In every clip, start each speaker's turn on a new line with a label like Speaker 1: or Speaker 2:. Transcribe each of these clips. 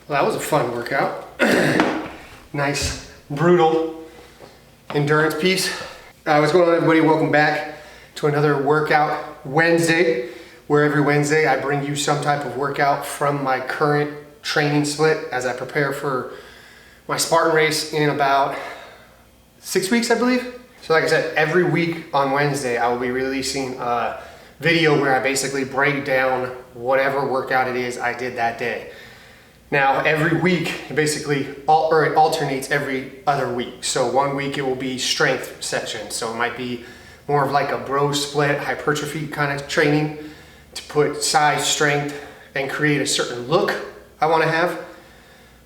Speaker 1: Well, that was a fun workout. Nice, brutal endurance piece. What's going on, everybody? Welcome back to another Workout Wednesday, where every Wednesday I bring you some type of workout from my current training split as I prepare for my Spartan race in about 6 weeks, I believe. So like I said, every week on Wednesday, I will be releasing a video where I basically break down whatever workout it is I did that day. Now, every week, it basically it alternates every other week. So one week it will be strength sessions. So it might be more of like a bro split hypertrophy kind of training to put size, strength, and create a certain look I want to have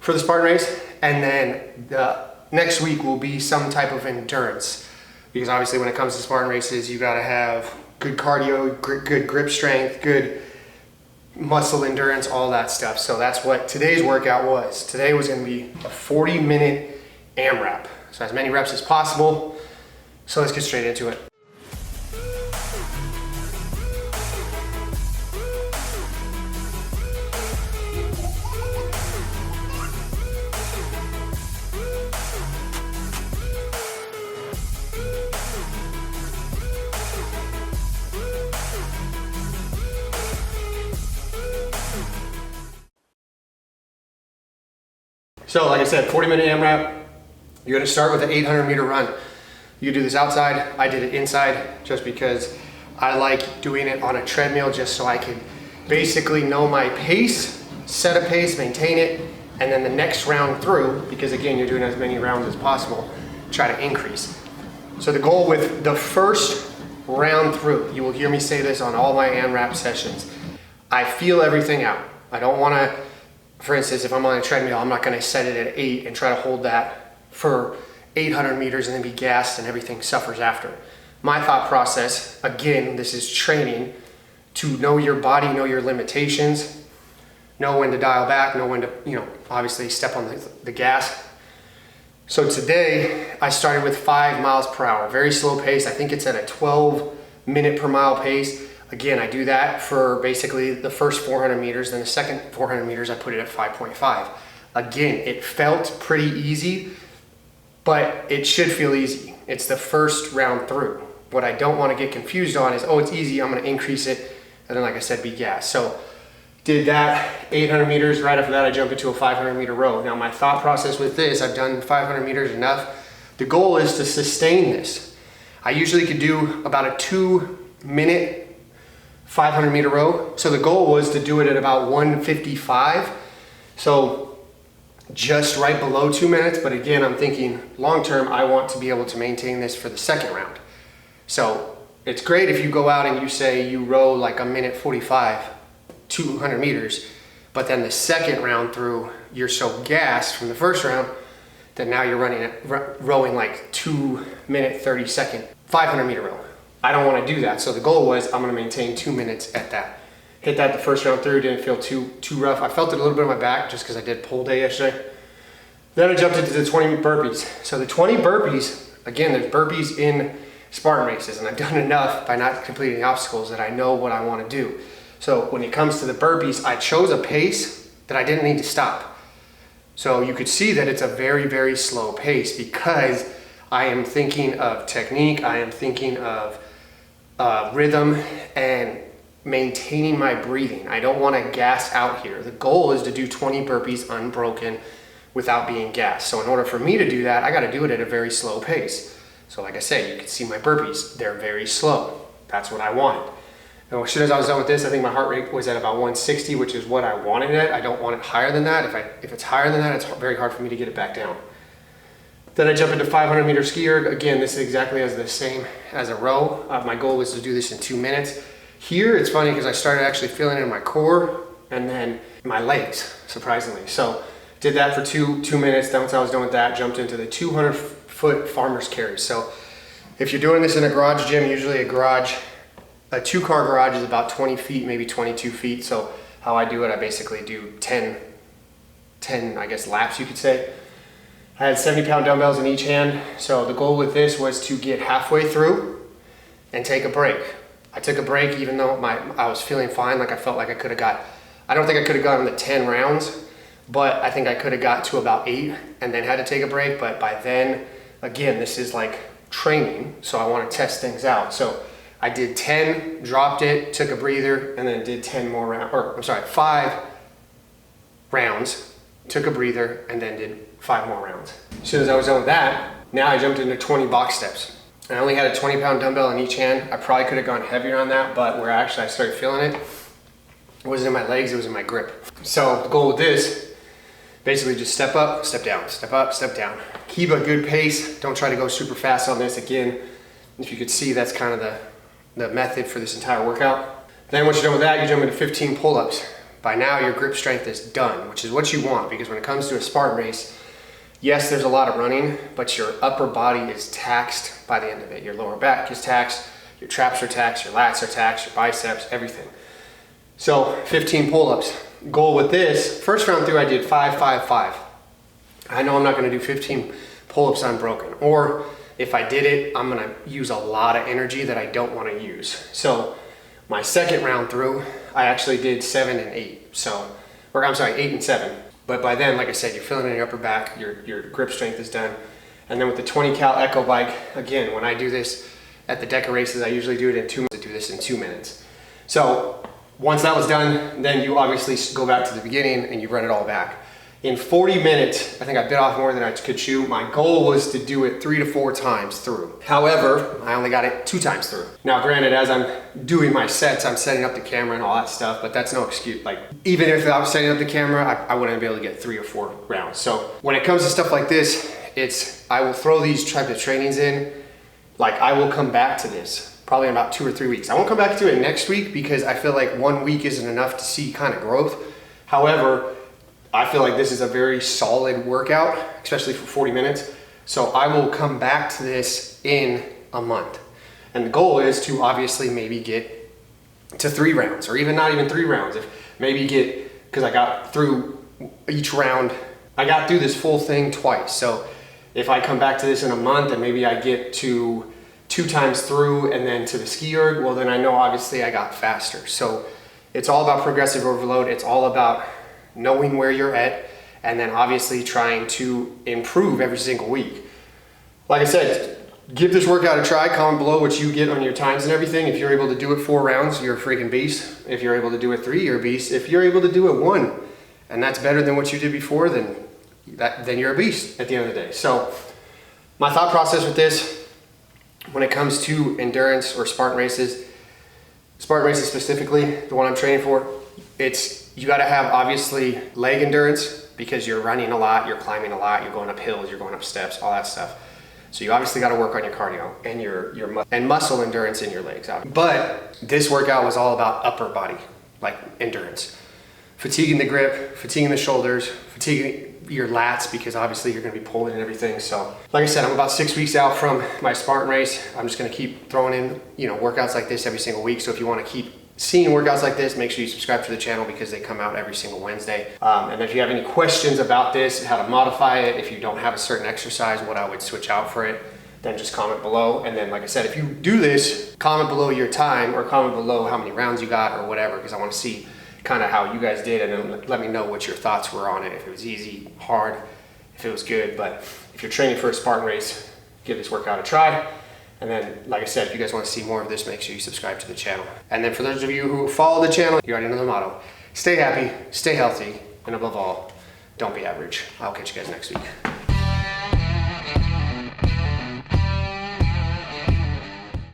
Speaker 1: for the Spartan race. And then the next week will be some type of endurance. Because obviously when it comes to Spartan races, you got to have good cardio, good grip strength, good muscle endurance, all that stuff. So that's what today's workout was. Today was going to be a 40-minute AMRAP. So as many reps as possible. So let's get straight into it. So like I said, 40-minute AMRAP, you're gonna start with an 800-meter run. You do this outside, I did it inside just because I like doing it on a treadmill just so I can basically know my pace, set a pace, maintain it, and then the next round through, because again, you're doing as many rounds as possible, try to increase. So the goal with the first round through, you will hear me say this on all my AMRAP sessions, I feel everything out. I don't wanna, for instance, if I'm on a treadmill, I'm not gonna set it at 8 and try to hold that for 800 meters and then be gassed and everything suffers after. My thought process, again, this is training to know your body, know your limitations, know when to dial back, know when to, obviously step on the gas. So today, I started with 5 miles per hour, very slow pace. I think it's at a 12-minute per mile pace. Again, I do that for basically the first 400 meters, then the second 400 meters, I put it at 5.5. Again, it felt pretty easy, but it should feel easy. It's the first round through. What I don't want to get confused on is, oh, it's easy, I'm going to increase it, and then like I said, be gas. So did that 800 meters, right after that I jump into a 500 meter row. Now my thought process with this, I've done 500 meters enough. The goal is to sustain this. I usually could do about a 2-minute 500 meter row. So the goal was to do it at about 1:55. So just right below 2 minutes. But again, I'm thinking long term, I want to be able to maintain this for the second round. So it's great if you go out and you say you row like a 1:45, 200 meters, but then the second round through, you're so gassed from the first round that now you're rowing like 2-minute 30-second 500 meter row. I don't want to do that. So the goal was I'm going to maintain 2 minutes at that. Hit that the first round through, didn't feel too rough. I felt it a little bit on my back just because I did pull day yesterday. Then I jumped into the 20 burpees. So the 20 burpees, again, there's burpees in Spartan races, and I've done enough by not completing the obstacles that I know what I want to do. So when it comes to the burpees, I chose a pace that I didn't need to stop. So you could see that it's a very, very slow pace because I am thinking of technique, I am thinking of rhythm and maintaining my breathing. I don't want to gas out here. The goal is to do 20 burpees unbroken without being gassed. So in order for me to do that, I got to do it at a very slow pace. So like I said, you can see my burpees. They're very slow. That's what I wanted. And as soon as I was done with this, I think my heart rate was at about 160, which is what I wanted it. I don't want it higher than that. If it's higher than that, it's very hard for me to get it back down. Then I jump into 500 meter Ski Erg. Again, this is exactly as the same as a row. My goal was to do this in 2 minutes. Here, it's funny because I started actually feeling it in my core and then my legs, surprisingly. So did that for two minutes. Then once I was done with that, jumped into the 200-foot farmer's carry. So if you're doing this in a garage gym, usually a 2-car garage is about 20 feet, maybe 22 feet. So how I do it, I basically do 10, I guess, laps, you could say. I had 70-pound dumbbells in each hand, so the goal with this was to get halfway through and take a break. I took a break even though I was feeling fine, like I felt like I could have got, I don't think I could have gotten the 10 rounds, but I think I could have got to about 8 and then had to take a break. But by then, again, this is like training, so I want to test things out. So I did 10, dropped it, took a breather, and then did 10 more rounds, or I'm sorry, 5 rounds, took a breather, and then did 5 more rounds. As soon as I was done with that, now I jumped into 20 box steps. I only had a 20-pound dumbbell in each hand. I probably could have gone heavier on that, but where actually I started feeling it wasn't in my legs, it was in my grip. So the goal with this, basically just step up, step down, step up, step down. Keep a good pace. Don't try to go super fast on this. Again, if you could see, that's kind of the method for this entire workout. Then once you're done with that, you jump into 15 pull-ups. By now, your grip strength is done, which is what you want, because when it comes to a Spartan race, yes, there's a lot of running, but your upper body is taxed by the end of it. Your lower back is taxed, your traps are taxed, your lats are taxed, your biceps, everything. So 15 pull-ups. Goal with this, first round through I did 5, 5, 5. I know I'm not gonna do 15 pull-ups unbroken, or if I did it, I'm gonna use a lot of energy that I don't wanna use. So my second round through, I actually did 7 and 8. So, or I'm sorry, 8 and 7. But by then, like I said, you're feeling it in your upper back, your grip strength is done. And then with the 20 cal echo bike, again, when I do this at the DEKA races, I usually do it in 2 minutes. I do this in 2 minutes. So once that was done, then you obviously go back to the beginning and you run it all back. In 40 minutes, I think I bit off more than I could chew. My goal was to do it 3 to 4 times through. However, I only got it 2 times through. Now, granted, as I'm doing my sets, I'm setting up the camera and all that stuff, but that's no excuse. Like, even if I was setting up the camera, I wouldn't be able to get 3 or 4 rounds. So when it comes to stuff like this, I will throw these type of trainings in. Like, I will come back to this probably in about 2 or 3 weeks. I won't come back to it next week because I feel like 1 week isn't enough to see kind of growth. However, I feel like this is a very solid workout, especially for 40 minutes. So I will come back to this in a month. And the goal is to obviously maybe get to 3 rounds, or even not even 3 rounds. If maybe get, because I got through each round, I got through this full thing twice. So if I come back to this in a month and maybe I get to 2 times through and then to the Ski Erg, well then I know obviously I got faster. So it's all about progressive overload. It's all about knowing where you're at, and then obviously trying to improve every single week. Like I said, give this workout a try. Comment below what you get on your times and everything. If you're able to do it 4 rounds, you're a freaking beast. If you're able to do it 3, you're a beast. If you're able to do it 1, and that's better than what you did before, then you're a beast at the end of the day. So my thought process with this, when it comes to endurance or Spartan races specifically, the one I'm training for, you gotta have obviously leg endurance because you're running a lot, you're climbing a lot, you're going up hills, you're going up steps, all that stuff. So you obviously gotta work on your cardio and your muscle endurance in your legs. But this workout was all about upper body, like endurance. Fatiguing the grip, fatiguing the shoulders, fatiguing your lats because obviously you're gonna be pulling and everything. So like I said, I'm about 6 weeks out from my Spartan race. I'm just gonna keep throwing in, workouts like this every single week. So if you wanna keep seeing workouts like this, make sure you subscribe to the channel because they come out every single Wednesday. And if you have any questions about this, how to modify it, if you don't have a certain exercise, what I would switch out for it, then just comment below. And then, like I said, if you do this, comment below your time or comment below how many rounds you got or whatever, because I want to see kind of how you guys did, and then let me know what your thoughts were on it, if it was easy, hard, if it was good. But if you're training for a Spartan race, give this workout a try. And then, like I said, if you guys want to see more of this, make sure you subscribe to the channel. And then for those of you who follow the channel, you already know the motto. Stay happy, stay healthy, and above all, don't be average. I'll catch you guys next week.